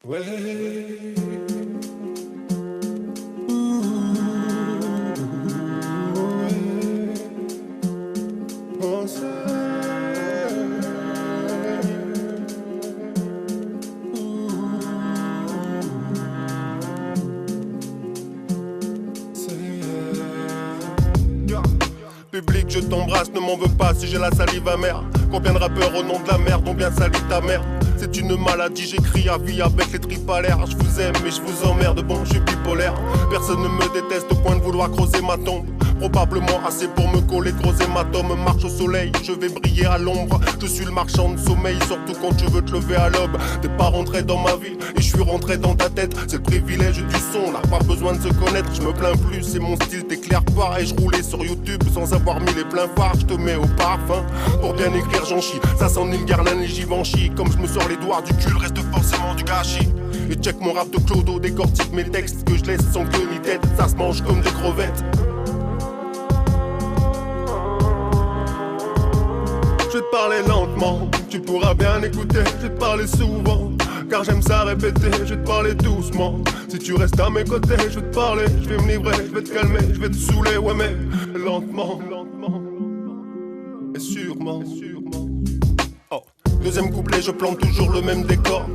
Ouais. Public, je t'embrasse, ne m'en veux pas si j'ai la salive amère. Combien de rappeurs au nom de la merde ont bien sali ta mère? C'est une maladie, j'écris à vie avec les tripes à l'air. Je vous aime mais je vous emmerde, bon je suis bipolaire. Personne ne me déteste au point de vouloir creuser ma tombe. Probablement assez pour me coller de gros hématomes. Marche au soleil, je vais briller à l'ombre. Je suis le marchand de sommeil, surtout quand tu veux te lever à l'aube. T'es pas rentré dans ma vie et je suis rentré dans ta tête. C'est le privilège du son, là, pas besoin de se connaître. Je me plains plus, c'est mon style, t'éclaire pas. Et je roulais sur YouTube sans avoir mis les pleins phares. Je te mets au parfum, pour bien écrire j'en chie. Ça sent ni le Garlin ni Givenchy. Comme je me sors les doigts du cul, reste forcément du gâchis. Et check mon rap de Clodo, décortique mes textes que je laisse sans queue ni tête. Ça se mange comme des crevettes. Je vais te parler lentement, tu pourras bien écouter. Je vais te parler souvent, car j'aime ça répéter. Je vais te parler doucement, si tu restes à mes côtés. Je vais te parler, je vais me livrer, je vais te calmer, je vais te saouler, ouais mais lentement, et sûrement. Oh. Deuxième couplet, je plante toujours le même décor.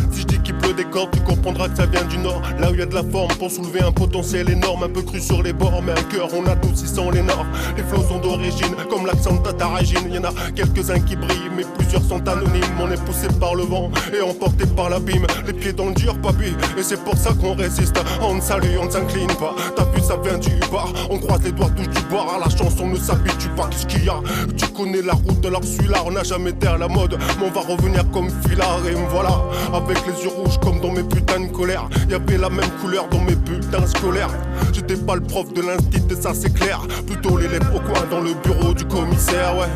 Si je dis qu'il pleut des cordes, tu comprendras que ça vient du nord. Là où il y a de la forme pour soulever un potentiel énorme. Un peu cru sur les bords, mais un cœur on a tous, ils sont les nords. Les flots sont d'origine, comme l'accent de Tataragine. Y'en a quelques-uns qui brillent, mais plusieurs sont anonymes. On est poussé par le vent et emporté par l'abîme. Les pieds dans le dur, papy, et c'est pour ça qu'on résiste. On ne salue, on ne s'incline pas. T'as vu, ça vient du bar. On croise les doigts, touche du bois. La chanson ne s'habitue pas, qu'est-ce qu'il y a? Tu connais la route, alors celui-là, on n'a jamais été à la mode. Mais on va revenir comme filard, et me voilà. Avec les yeux rouges comme dans mes putains de colère. Y'avait la même couleur dans mes bulletins scolaires. J'étais pas le prof de l'instit et ça c'est clair. Plutôt l'élève au coin dans le bureau du commissaire, ouais.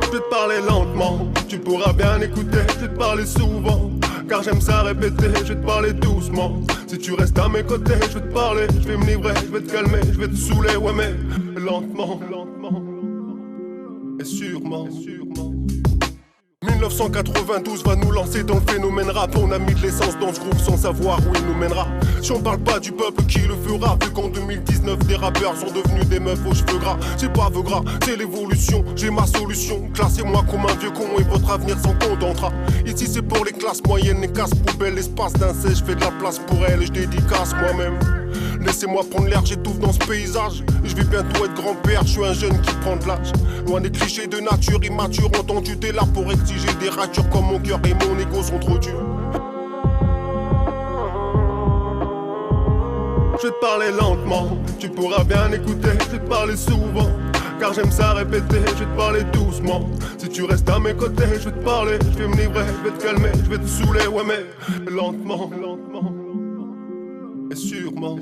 Je vais te parler lentement, tu pourras bien écouter. Je vais te parler souvent, car j'aime ça répéter. Je vais te parler doucement, si tu restes à mes côtés. Je vais te parler, je vais me livrer, je vais te calmer, je vais te saouler, ouais mais lentement. Et sûrement. 1992 va nous lancer dans le phénomène rap. On a mis de l'essence dans ce groupe sans savoir où il nous mènera. Si on parle pas du peuple qui le fera, vu qu'en 2019 des rappeurs sont devenus des meufs aux cheveux gras. C'est pas aveu gras, c'est l'évolution, j'ai ma solution. Classez-moi comme un vieux con et votre avenir s'en contentera. Ici c'est pour les classes moyennes, les casse-poubelles. L'espace d'un C, je fais de la place pour elle et je dédicace moi-même. Laissez-moi prendre l'air, j'étouffe dans ce paysage. Je vais bientôt être grand-père, je suis un jeune qui prend de l'âge. Loin des clichés de nature immature, entendu t'es là pour exiger des ratures comme mon cœur et mon ego sont trop durs. Je vais te parler lentement, tu pourras bien écouter. Je vais te parler souvent, car j'aime ça répéter. Je vais te parler doucement, si tu restes à mes côtés. Je vais te parler, je vais me livrer, je vais te calmer, je vais te saouler, ouais mais lentement. Et sûrement.